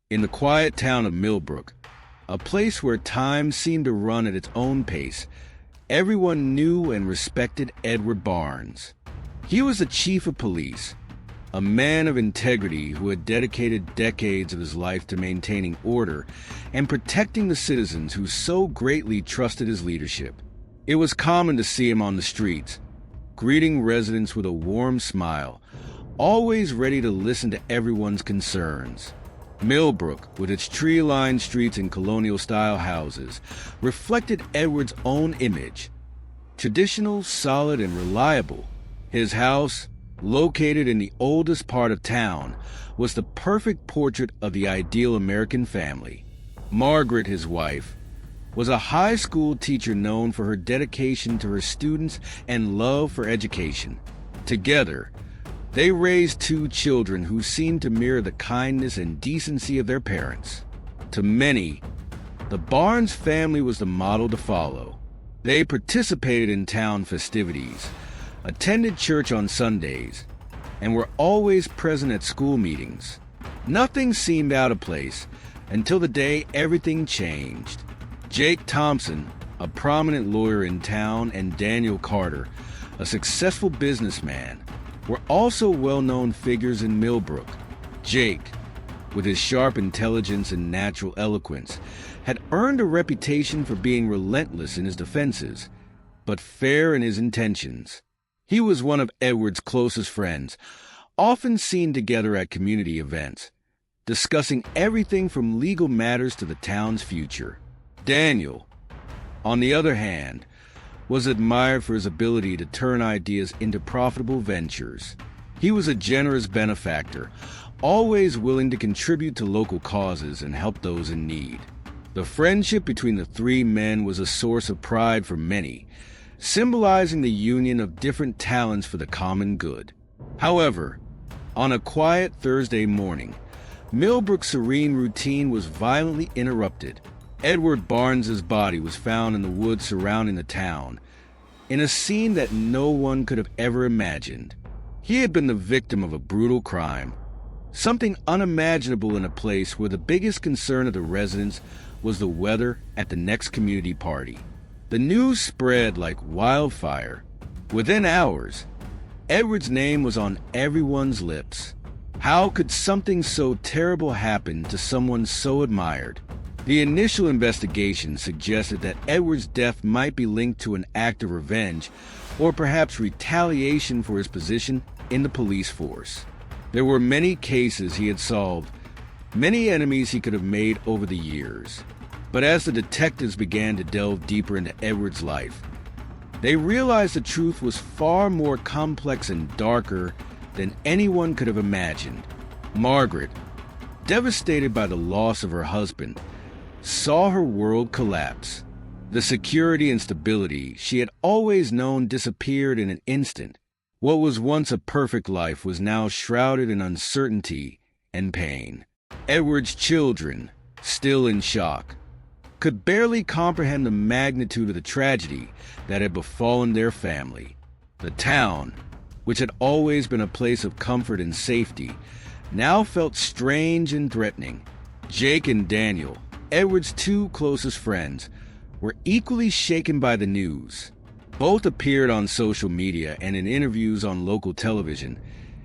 In the quiet town of Millbrook, a place where time seemed to run at its own pace, everyone knew and respected Edward Barnes. He was the chief of police, a man of integrity who had dedicated decades of his life to maintaining order and protecting the citizens who so greatly trusted his leadership. It was common to see him on the streets, greeting residents with a warm smile, always ready to listen to everyone's concerns. Millbrook, with its tree-lined streets and colonial-style houses, reflected Edward's own image. Traditional, solid, and reliable, his house, located in the oldest part of town, was the perfect portrait of the ideal American family. Margaret, his wife, was a high school teacher known for her dedication to her students and love for education. Together, they raised two children who seemed to mirror the kindness and decency of their parents. To many, the Barnes family was the model to follow. They participated in town festivities, attended church on Sundays, and were always present at school meetings. Nothing seemed out of place until the day everything changed. Jake Thompson, a prominent lawyer in town, and Daniel Carter, a successful businessman, were also well-known figures in Millbrook. Jake, with his sharp intelligence and natural eloquence, had earned a reputation for being relentless in his defenses, but fair in his intentions. He was one of Edward's closest friends, often seen together at community events, discussing everything from legal matters to the town's future. Daniel, on the other hand, was admired for his ability to turn ideas into profitable ventures. He was a generous benefactor, always willing to contribute to local causes and help those in need. The friendship between the three men was a source of pride for many, symbolizing the union of different talents for the common good. However, on a quiet Thursday morning, Millbrook's serene routine was violently interrupted. Edward Barnes's body was found in the woods surrounding the town, in a scene that no one could have ever imagined. He had been the victim of a brutal crime, something unimaginable in a place where the biggest concern of the residents was the weather at the next community party. The news spread like wildfire. Within hours, Edward's name was on everyone's lips. How could something so terrible happen to someone so admired? The initial investigation suggested that Edward's death might be linked to an act of revenge or perhaps retaliation for his position in the police force. There were many cases he had solved, many enemies he could have made over the years. But as the detectives began to delve deeper into Edward's life, they realized the truth was far more complex and darker than anyone could have imagined. Margaret, devastated by the loss of her husband, saw her world collapse. The security and stability she had always known disappeared in an instant. What was once a perfect life was now shrouded in uncertainty and pain. Edward's children, still in shock, could barely comprehend the magnitude of the tragedy that had befallen their family. The town, which had always been a place of comfort and safety, now felt strange and threatening. Jake and Daniel, Edward's two closest friends, were equally shaken by the news. Both appeared on social media and in interviews on local television,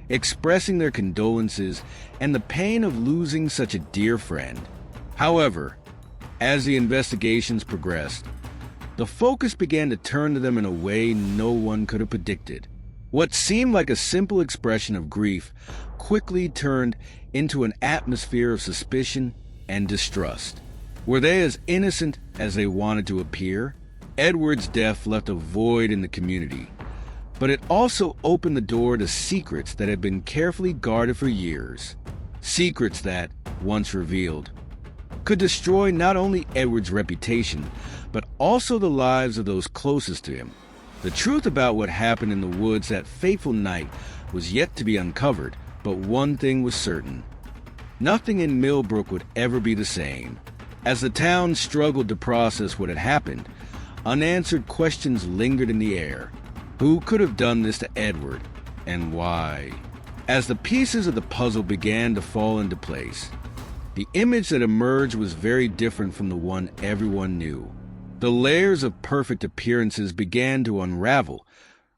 expressing their condolences and the pain of losing such a dear friend. However, as the investigations progressed, the focus began to turn to them in a way no one could have predicted. What seemed like a simple expression of grief quickly turned into an atmosphere of suspicion and distrust. Were they as innocent as they wanted to appear? Edward's death left a void in the community, but it also opened the door to secrets that had been carefully guarded for years. Secrets that, once revealed, could destroy not only Edward's reputation, but also the lives of those closest to him. The truth about what happened in the woods that fateful night was yet to be uncovered, but one thing was certain. Nothing in Millbrook would ever be the same. As the town struggled to process what had happened, unanswered questions lingered in the air. Who could have done this to Edward, and why? As the pieces of the puzzle began to fall into place, The image that emerged was very different from the one everyone knew. The layers of perfect appearances began to unravel,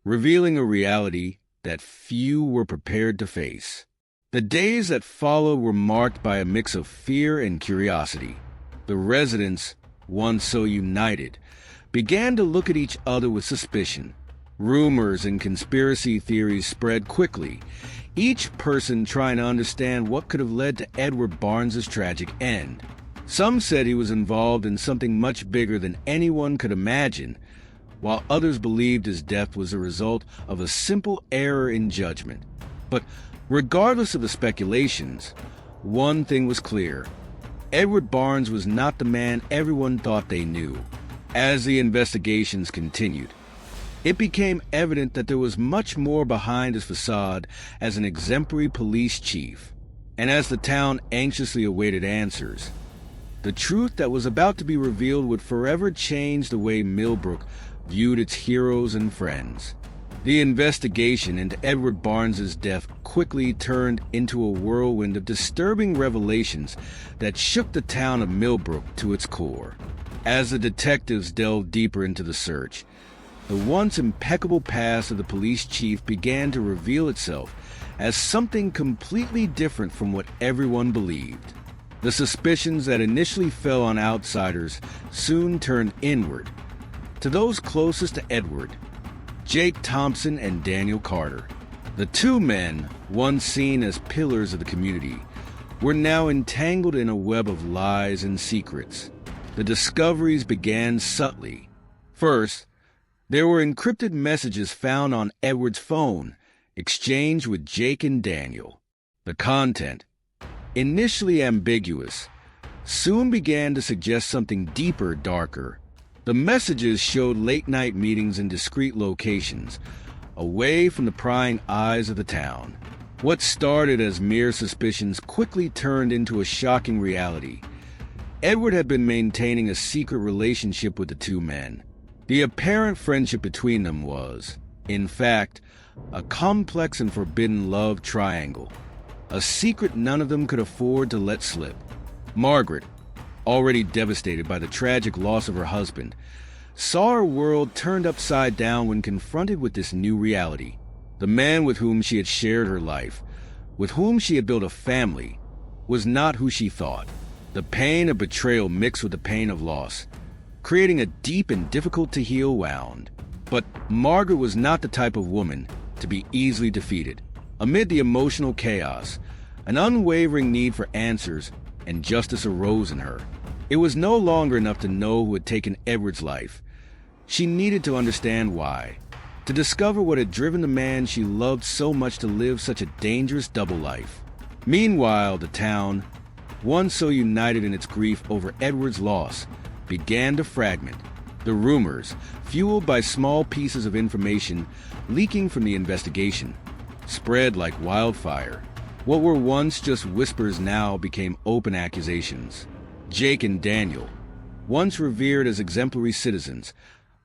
revealing a reality that few were prepared to face. The days that followed were marked by a mix of fear and curiosity. The residents, once so united, began to look at each other with suspicion. Rumors and conspiracy theories spread quickly, each person trying to understand what could have led to Edward Barnes's tragic end. Some said he was involved in something much bigger than anyone could imagine, while others believed his death was a result of a simple error in judgment. But regardless of the speculations, one thing was clear. Edward Barnes was not the man everyone thought they knew. As the investigations continued, it became evident that there was much more behind his facade as an exemplary police chief. And as the town anxiously awaited answers, the truth that was about to be revealed would forever change the way Millbrook viewed its heroes and friends. The investigation into Edward Barnes's death quickly turned into a whirlwind of disturbing revelations that shook the town of Millbrook to its core. As the detectives delved deeper into the search, the once impeccable past of the police chief began to reveal itself as something completely different from what everyone believed. The suspicions that initially fell on outsiders soon turned inward, to those closest to Edward, Jake Thompson and Daniel Carter. The two men, once seen as pillars of the community, were now entangled in a web of lies and secrets. The discoveries began subtly. First, there were encrypted messages found on Edward's phone, exchanged with Jake and Daniel. The content, initially ambiguous, soon began to suggest something deeper, darker. The messages showed late-night meetings in discreet locations, away from the prying eyes of the town. What started as mere suspicions quickly turned into a shocking reality. Edward had been maintaining a secret relationship with the two men. The apparent friendship between them was, in fact, a complex and forbidden love triangle, a secret none of them could afford to let slip. Margaret, already devastated by the tragic loss of her husband, saw her world turned upside down when confronted with this new reality. The man with whom she had shared her life, with whom she had built a family, was not who she thought. The pain of betrayal mixed with the pain of loss, creating a deep and difficult-to-heal wound. But Margaret was not the type of woman to be easily defeated. Amid the emotional chaos, an unwavering need for answers and justice arose in her. It was no longer enough to know who had taken Edward's life. She needed to understand why, to discover what had driven the man she loved so much to live such a dangerous double life. Meanwhile, the town, once so united in its grief over Edward's loss, began to fragment. The rumors, fueled by small pieces of information leaking from the investigation, spread like wildfire. What were once just whispers now became open accusations. Jake and Daniel, once revered as exemplary citizens,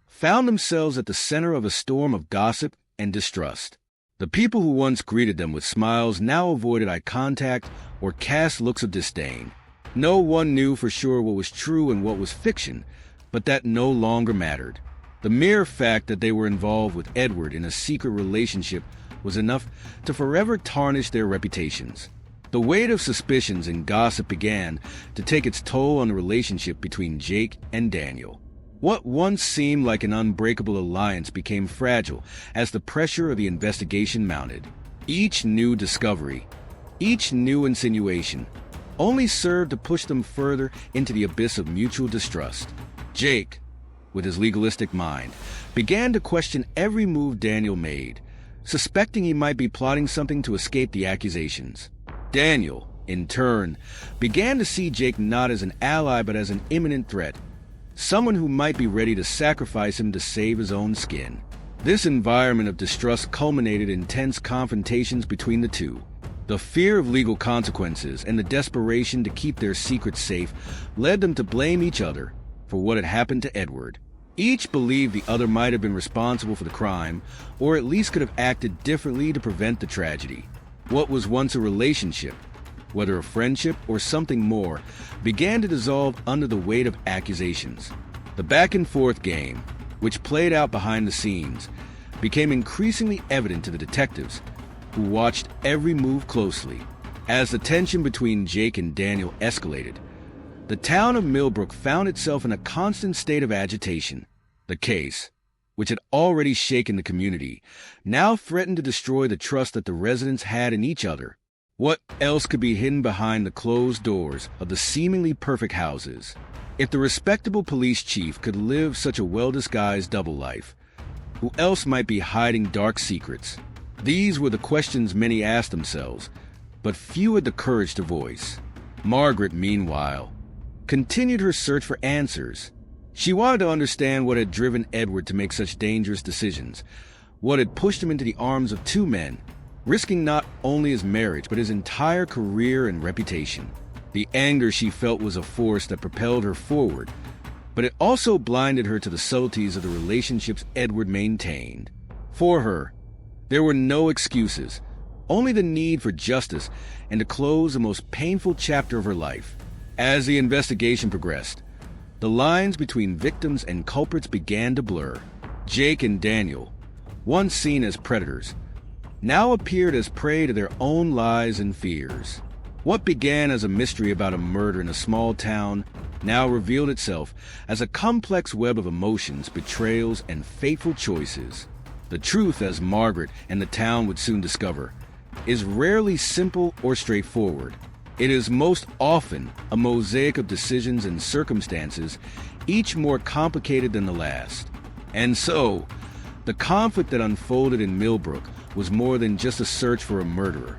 found themselves at the center of a storm of gossip and distrust. The people who once greeted them with smiles now avoided eye contact or cast looks of disdain. No one knew for sure what was true and what was fiction, but that no longer mattered. The mere fact that they were involved with Edward in a secret relationship was enough to forever tarnish their reputations. The weight of suspicions and gossip began to take its toll on the relationship between Jake and Daniel. What once seemed like an unbreakable alliance became fragile as the pressure of the investigation mounted. Each new discovery, each new insinuation, only served to push them further into the abyss of mutual distrust. Jake, with his legalistic mind, began to question every move Daniel made, suspecting he might be plotting something to escape the accusations. Daniel, in turn, began to see Jake not as an ally but as an imminent threat, someone who might be ready to sacrifice him to save his own skin. This environment of distrust culminated in tense confrontations between the two. The fear of legal consequences and the desperation to keep their secrets safe led them to blame each other for what had happened to Edward. Each believed the other might have been responsible for the crime, or at least could have acted differently to prevent the tragedy. What was once a relationship whether a friendship or something more, began to dissolve under the weight of accusations. The back-and-forth game, which played out behind the scenes, became increasingly evident to the detectives, who watched every move closely. As the tension between Jake and Daniel escalated, the town of Millbrook found itself in a constant state of agitation. The case, which had already shaken the community, now threatened to destroy the trust that the residents had in each other. What else could be hidden behind the closed doors of the seemingly perfect houses? If the respectable police chief could live such a well-disguised double life, who else might be hiding dark secrets? These were the questions many asked themselves, but few had the courage to voice. Margaret, meanwhile, continued her search for answers. She wanted to understand what had driven Edward to make such dangerous decisions, what had pushed him into the arms of two men, risking not only his marriage but his entire career and reputation. The anger she felt was a force that propelled her forward, but it also blinded her to the subtleties of the relationships Edward maintained. For her, there were no excuses, only the need for justice and to close the most painful chapter of her life. As the investigation progressed, the lines between victims and culprits began to blur. Jake and Daniel, once seen as predators, now appeared as prey to their own lies and fears. What began as a mystery about a murder in a small town now revealed itself as a complex web of emotions, betrayals, and fateful choices. The truth, as Margaret and the town would soon discover, is rarely simple or straightforward. It is most often a mosaic of decisions and circumstances, each more complicated than the last. And so, the conflict that unfolded in Millbrook was more than just a search for a murderer.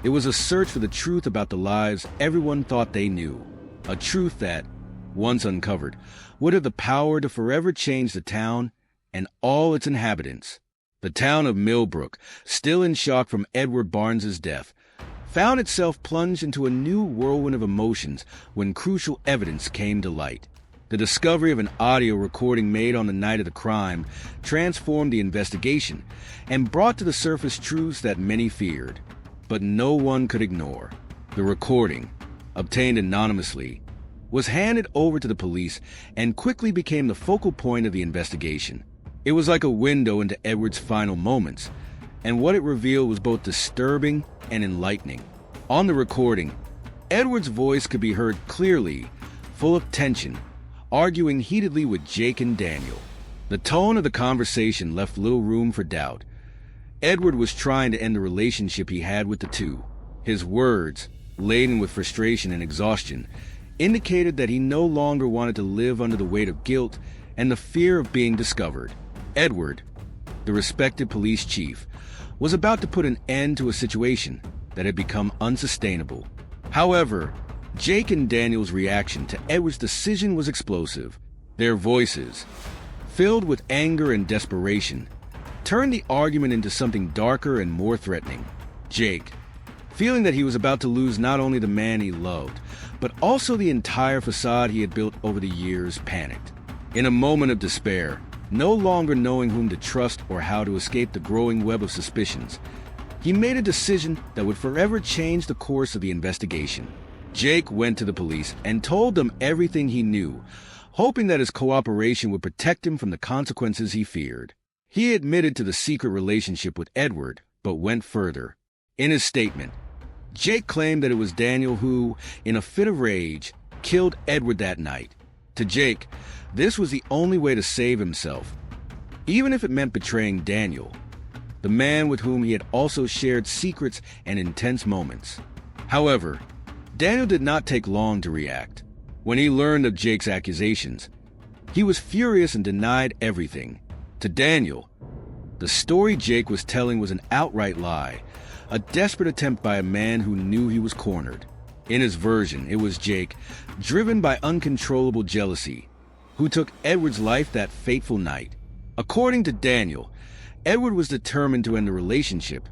It was a search for the truth about the lives everyone thought they knew, a truth that, once uncovered, would have the power to forever change the town and all its inhabitants. The town of Millbrook, still in shock from Edward Barnes's death, found itself plunged into a new whirlwind of emotions when crucial evidence came to light. The discovery of an audio recording made on the night of the crime transformed the investigation and brought to the surface truths that many feared, but no one could ignore. The recording, obtained anonymously, was handed over to the police and quickly became the focal point of the investigation. It was like a window into Edward's final moments, and what it revealed was both disturbing and enlightening. On the recording, Edward's voice could be heard clearly, full of tension, arguing heatedly with Jake and Daniel. The tone of the conversation left little room for doubt. Edward was trying to end the relationship he had with the two. His words, laden with frustration and exhaustion, indicated that he no longer wanted to live under the weight of guilt and the fear of being discovered. Edward, the respected police chief, was about to put an end to a situation that had become unsustainable. However, Jake and Daniel's reaction to Edward's decision was explosive. Their voices, filled with anger and desperation, turned the argument into something darker and more threatening. Jake, feeling that he was about to lose not only the man he loved, but also the entire facade he had built over the years, panicked. In a moment of despair, no longer knowing whom to trust or how to escape the growing web of suspicions, he made a decision that would forever change the course of the investigation. Jake went to the police and told them everything he knew, hoping that his cooperation would protect him from the consequences he feared. He admitted to the secret relationship with Edward, but went further. In his statement, Jake claimed that it was Daniel who, in a fit of rage, killed Edward that night. To Jake, this was the only way to save himself, even if it meant betraying Daniel, the man with whom he had also shared secrets and intense moments. However, Daniel did not take long to react. When he learned of Jake's accusations, he was furious and denied everything. To Daniel, the story Jake was telling was an outright lie, a desperate attempt by a man who knew he was cornered. In his version, it was Jake, driven by uncontrollable jealousy, who took Edward's life that fateful night. According to Daniel, Edward was determined to end the relationship,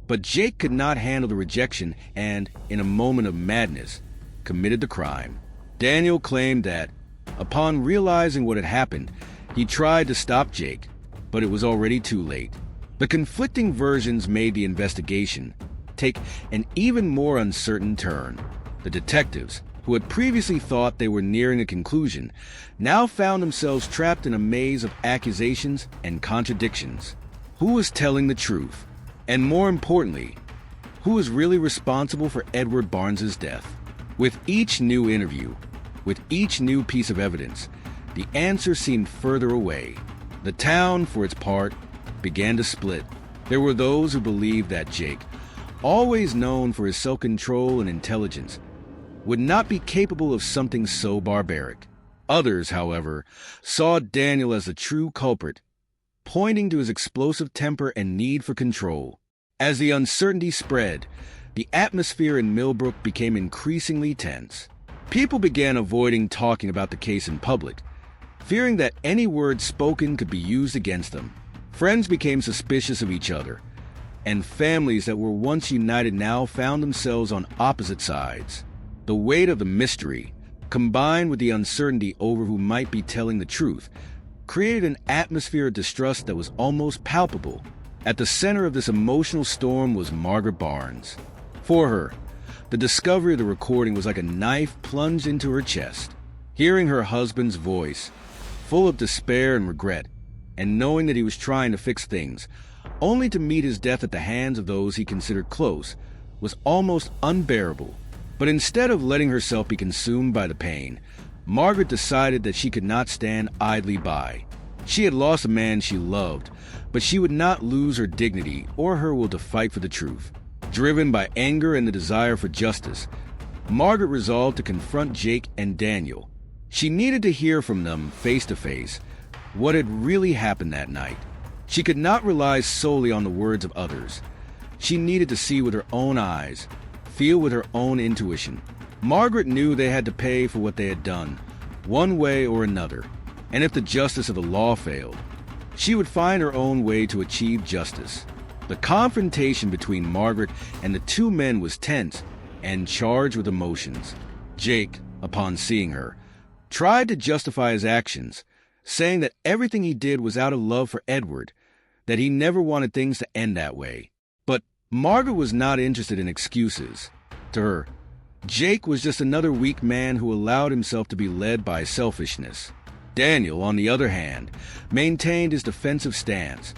but Jake could not handle the rejection and, in a moment of madness, committed the crime. Daniel claimed that, upon realizing what had happened, he tried to stop Jake, but it was already too late. The conflicting versions made the investigation take an even more uncertain turn. The detectives, who had previously thought they were nearing a conclusion, now found themselves trapped in a maze of accusations and contradictions. Who was telling the truth? And more importantly, who was really responsible for Edward Barnes's death? With each new interview, with each new piece of evidence, the answer seemed further away. The town, for its part, began to split. There were those who believed that Jake, always known for his self-control and intelligence, would not be capable of something so barbaric. Others, however, saw Daniel as the true culprit, pointing to his explosive temper and need for control. As the uncertainty spread, the atmosphere in Millbrook became increasingly tense. People began avoiding talking about the case in public, fearing that any word spoken could be used against them. Friends became suspicious of each other, and families that were once united now found themselves on opposite sides. The weight of the mystery, combined with the uncertainty over who might be telling the truth, created an atmosphere of distrust that was almost palpable. At the center of this emotional storm was Margaret Barnes. For her, the discovery of the recording was like a knife plunged into her chest. Hearing her husband's voice, full of despair and regret, and knowing that he was trying to fix things, only to meet his death at the hands of those he considered close, was almost unbearable. But instead of letting herself be consumed by the pain, Margaret decided that she could not stand idly by. She had lost a man she loved, but she would not lose her dignity or her will to fight for the truth. Driven by anger and the desire for justice, Margaret resolved to confront Jake and Daniel. She needed to hear from them face to face what had really happened that night. She could not rely solely on the words of others. She needed to see with her own eyes, feel with her own intuition. Margaret knew they had to pay for what they had done, one way or another, and if the justice of the law failed, she would find her own way to achieve justice. The confrontation between Margaret and the two men was tense and charged with emotions. Jake, upon seeing her, tried to justify his actions, saying that everything he did was out of love for Edward, that he never wanted things to end that way. But Margaret was not interested in excuses. To her, Jake was just another weak man who allowed himself to be led by selfishness. Daniel, on the other hand, maintained his defensive stance,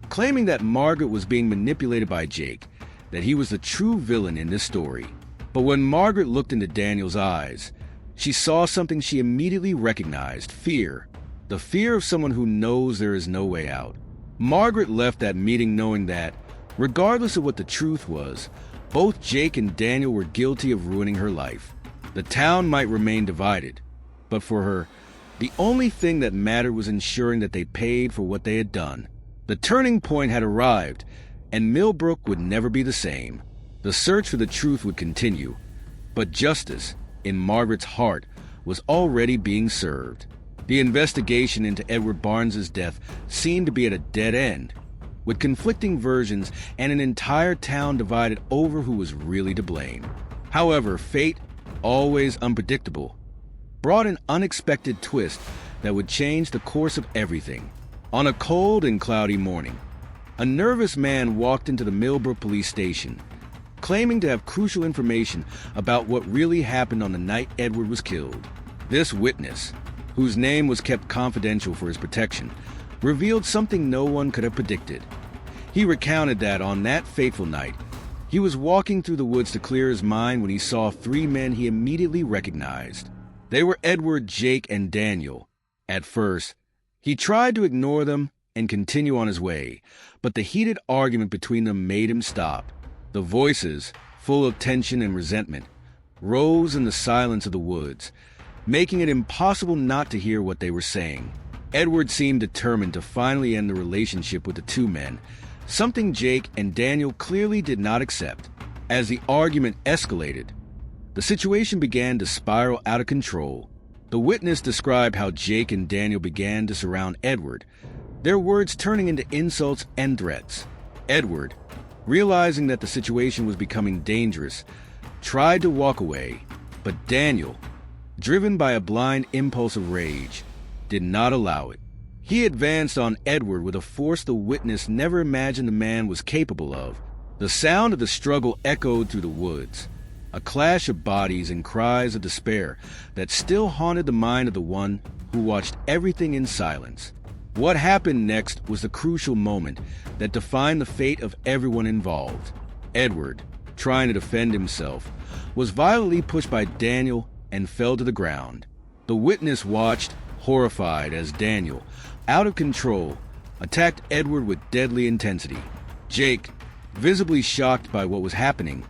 claiming that Margaret was being manipulated by Jake, that he was the true villain in this story. But when Margaret looked into Daniel's eyes, she saw something she immediately recognized: fear. The fear of someone who knows there is no way out. Margaret left that meeting knowing that, regardless of what the truth was, both Jake and Daniel were guilty of ruining her life. The town might remain divided, but for her, the only thing that mattered was ensuring that they paid for what they had done. The turning point had arrived, and Millbrook would never be the same. The search for the truth would continue, but justice, in Margaret's heart, was already being served. The investigation into Edward Barnes's death seemed to be at a dead end, with conflicting versions and an entire town divided over who was really to blame. However, fate, always unpredictable, brought an unexpected twist that would change the course of everything. On a cold and cloudy morning, a nervous man walked into the Millbrook police station, claiming to have crucial information about what really happened on the night Edward was killed. This witness, whose name was kept confidential for his protection, revealed something no one could have predicted. He recounted that on that fateful night, he was walking through the woods to clear his mind when he saw three men he immediately recognized. They were Edward, Jake, and Daniel. At first, he tried to ignore them and continue on his way, but the heated argument between them made him stop. The voices, full of tension and resentment, rose in the silence of the woods, making it impossible not to hear what they were saying. Edward seemed determined to finally end the relationship with the two men, something Jake and Daniel clearly did not accept. As the argument escalated, the situation began to spiral out of control. The witness described how Jake and Daniel began to surround Edward, their words turning into insults and threats. Edward, realizing that the situation was becoming dangerous, tried to walk away, but Daniel, driven by a blind impulse of rage, did not allow it. He advanced on Edward with a force the witness never imagined the man was capable of. The sound of the struggle echoed through the woods, a clash of bodies and cries of despair that still haunted the mind of the one who watched everything in silence. What happened next was the crucial moment that defined the fate of everyone involved. Edward, trying to defend himself, was violently pushed by Daniel and fell to the ground. The witness watched, horrified, as Daniel, out of control, attacked Edward with deadly intensity. Jake, visibly shocked by what was happening,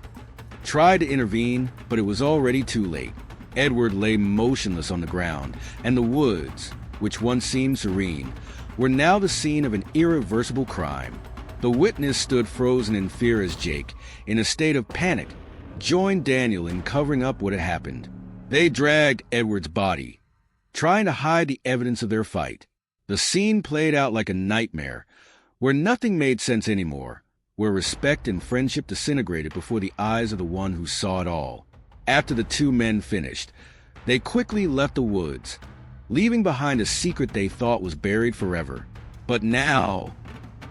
tried to intervene, but it was already too late. Edward lay motionless on the ground, and the woods, which once seemed serene, were now the scene of an irreversible crime. The witness stood frozen in fear as Jake, in a state of panic, joined Daniel in covering up what had happened. They dragged Edward's body, trying to hide the evidence of their fight. The scene played out like a nightmare, where nothing made sense anymore, where respect and friendship disintegrated before the eyes of the one who saw it all. After the two men finished, they quickly left the woods, leaving behind a secret they thought was buried forever. But now,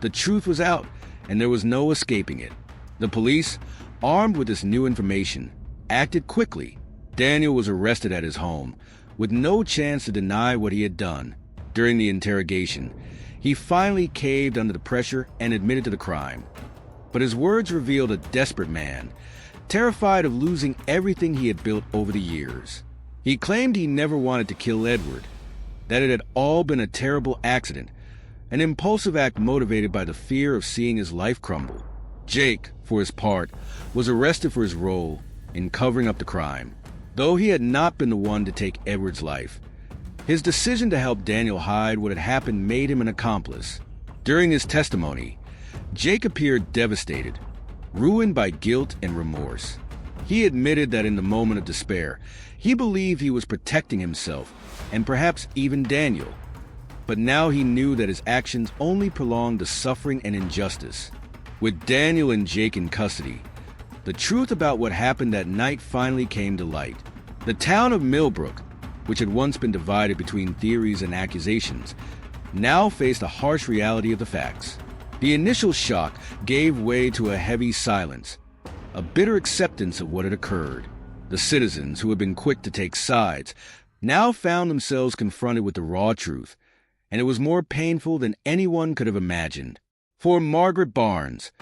the truth was out, and there was no escaping it. The police, armed with this new information, acted quickly. Daniel was arrested at his home, with no chance to deny what he had done. During the interrogation, he finally caved under the pressure and admitted to the crime. But his words revealed a desperate man, terrified of losing everything he had built over the years. He claimed he never wanted to kill Edward, that it had all been a terrible accident, an impulsive act motivated by the fear of seeing his life crumble. Jake, for his part, was arrested for his role in covering up the crime. Though he had not been the one to take Edward's life, his decision to help Daniel hide what had happened made him an accomplice. During his testimony, Jake appeared devastated, ruined by guilt and remorse. He admitted that in the moment of despair, he believed he was protecting himself, and perhaps even Daniel. But now he knew that his actions only prolonged the suffering and injustice. With Daniel and Jake in custody, the truth about what happened that night finally came to light. The town of Millbrook, which had once been divided between theories and accusations, now faced a harsh reality of the facts. The initial shock gave way to a heavy silence, a bitter acceptance of what had occurred. The citizens, who had been quick to take sides, now found themselves confronted with the raw truth, and it was more painful than anyone could have imagined. For Margaret Barnes,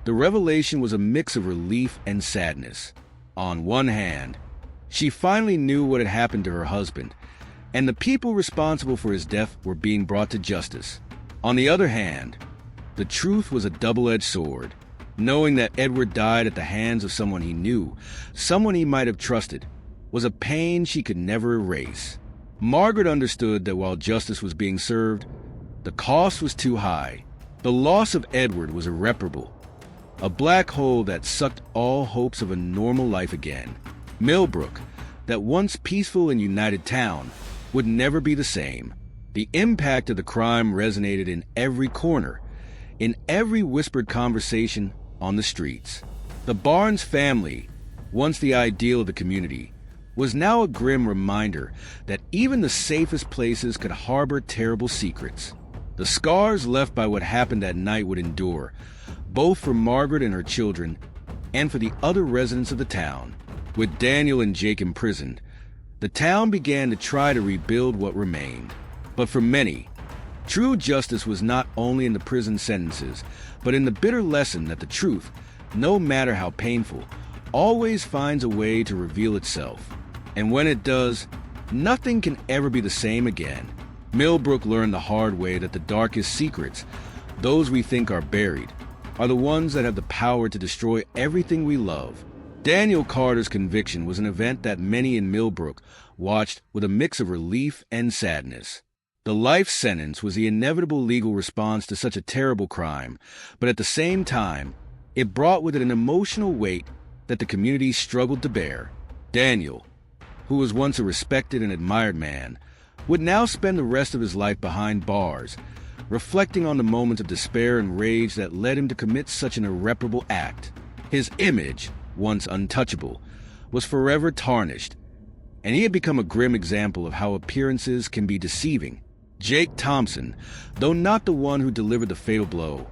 the revelation was a mix of relief and sadness. On one hand, she finally knew what had happened to her husband, and the people responsible for his death were being brought to justice. On the other hand, the truth was a double-edged sword. Knowing that Edward died at the hands of someone he knew, someone he might have trusted, was a pain she could never erase. Margaret understood that while justice was being served, the cost was too high. The loss of Edward was irreparable, a black hole that sucked all hopes of a normal life again. Millbrook, that once peaceful and united town, would never be the same. The impact of the crime resonated in every corner, in every whispered conversation on the streets. The Barnes family, once the ideal of the community, was now a grim reminder that even the safest places could harbor terrible secrets. The scars left by what happened that night would endure, both for Margaret and her children, and for the other residents of the town. With Daniel and Jake imprisoned, the town began to try to rebuild what remained. But for many, true justice was not only in the prison sentences, but in the bitter lesson that the truth, no matter how painful, always finds a way to reveal itself. And when it does, nothing can ever be the same again. Millbrook learned the hard way that the darkest secrets, those we think are buried, are the ones that have the power to destroy everything we love. Daniel Carter's conviction was an event that many in Millbrook watched with a mix of relief and sadness. The life sentence was the inevitable legal response to such a terrible crime, but at the same time, it brought with it an emotional weight that the community struggled to bear. Daniel, who was once a respected and admired man, would now spend the rest of his life behind bars, reflecting on the moments of despair and rage that led him to commit such an irreparable act. His image, once untouchable, was forever tarnished, and he had become a grim example of how appearances can be deceiving. Jake Thompson, though not the one who delivered the fatal blow,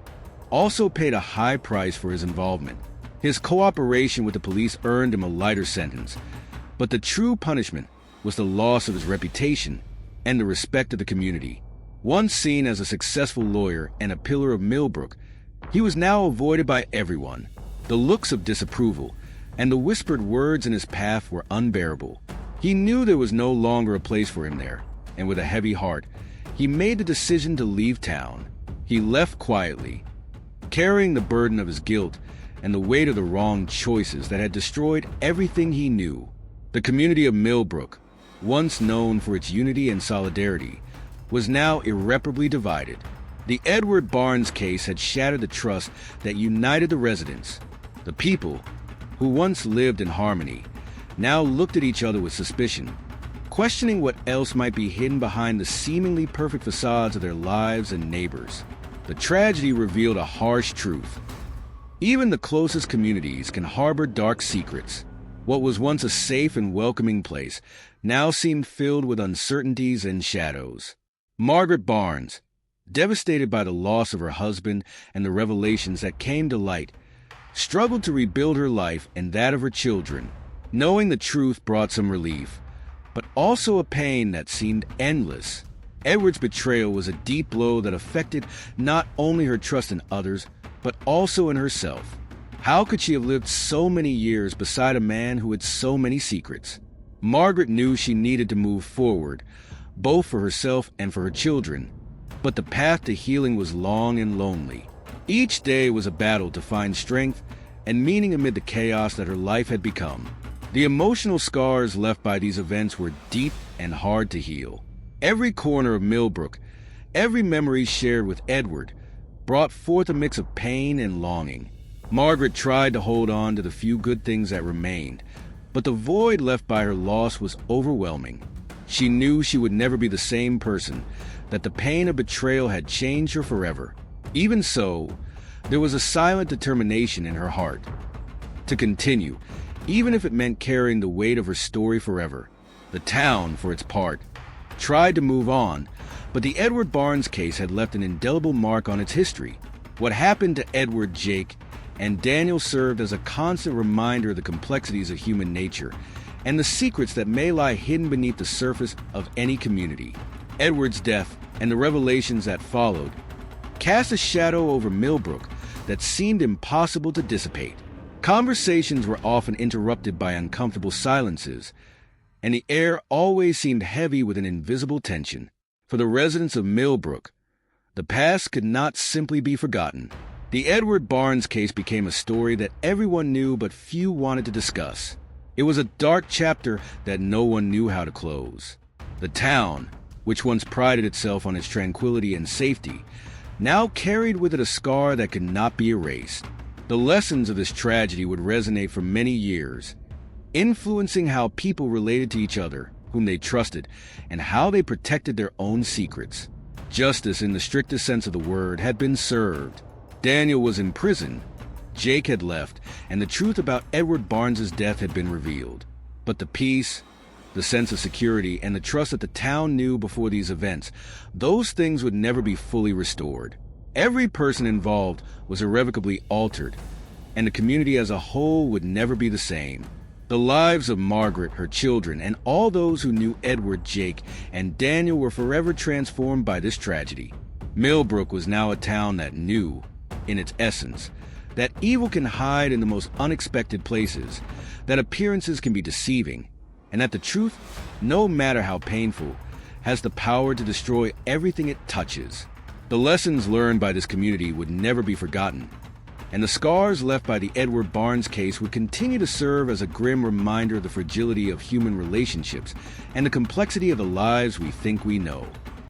also paid a high price for his involvement. His cooperation with the police earned him a lighter sentence, but the true punishment was the loss of his reputation and the respect of the community. Once seen as a successful lawyer and a pillar of Millbrook, he was now avoided by everyone. The looks of disapproval and the whispered words in his path were unbearable. He knew there was no longer a place for him there, and with a heavy heart, he made the decision to leave town. He left quietly, carrying the burden of his guilt and the weight of the wrong choices that had destroyed everything he knew. The community of Millbrook, once known for its unity and solidarity, was now irreparably divided. The Edward Barnes case had shattered the trust that united the residents. The people, who once lived in harmony, now looked at each other with suspicion, questioning what else might be hidden behind the seemingly perfect facades of their lives and neighbors. The tragedy revealed a harsh truth. Even the closest communities can harbor dark secrets. What was once a safe and welcoming place now seemed filled with uncertainties and shadows. Margaret Barnes, devastated by the loss of her husband and the revelations that came to light, struggled to rebuild her life and that of her children. Knowing the truth brought some relief, but also a pain that seemed endless. Edward's betrayal was a deep blow that affected not only her trust in others, but also in herself. How could she have lived so many years beside a man who had so many secrets? Margaret knew she needed to move forward, both for herself and for her children, but the path to healing was long and lonely. Each day was a battle to find strength and meaning amid the chaos that her life had become. The emotional scars left by these events were deep and hard to heal. Every corner of Millbrook, every memory shared with Edward, brought forth a mix of pain and longing. Margaret tried to hold on to the few good things that remained, but the void left by her loss was overwhelming. She knew she would never be the same person, that the pain of betrayal had changed her forever. Even so, there was a silent determination in her heart to continue, even if it meant carrying the weight of her story forever. The town, for its part, tried to move on, but the Edward Barnes case had left an indelible mark on its history. What happened to Edward, Jake, and Daniel served as a constant reminder of the complexities of human nature and the secrets that may lie hidden beneath the surface of any community. Edward's death and the revelations that followed cast a shadow over Millbrook that seemed impossible to dissipate. Conversations were often interrupted by uncomfortable silences, and the air always seemed heavy with an invisible tension. For the residents of Millbrook, the past could not simply be forgotten. The Edward Barnes case became a story that everyone knew but few wanted to discuss. It was a dark chapter that no one knew how to close. The town, which once prided itself on its tranquility and safety, now carried with it a scar that could not be erased. The lessons of this tragedy would resonate for many years, influencing how people related to each other, whom they trusted, and how they protected their own secrets. Justice, in the strictest sense of the word, had been served. Daniel was in prison, Jake had left, and the truth about Edward Barnes's death had been revealed. But the peace, the sense of security, and the trust that the town knew before these events, those things would never be fully restored. Every person involved was irrevocably altered, and the community as a whole would never be the same. The lives of Margaret, her children, and all those who knew Edward, Jake, and Daniel were forever transformed by this tragedy. Millbrook was now a town that knew, in its essence, that evil can hide in the most unexpected places, that appearances can be deceiving, and that the truth, no matter how painful, has the power to destroy everything it touches. The lessons learned by this community would never be forgotten, and the scars left by the Edward Barnes case would continue to serve as a grim reminder of the fragility of human relationships and the complexity of the lives we think we know.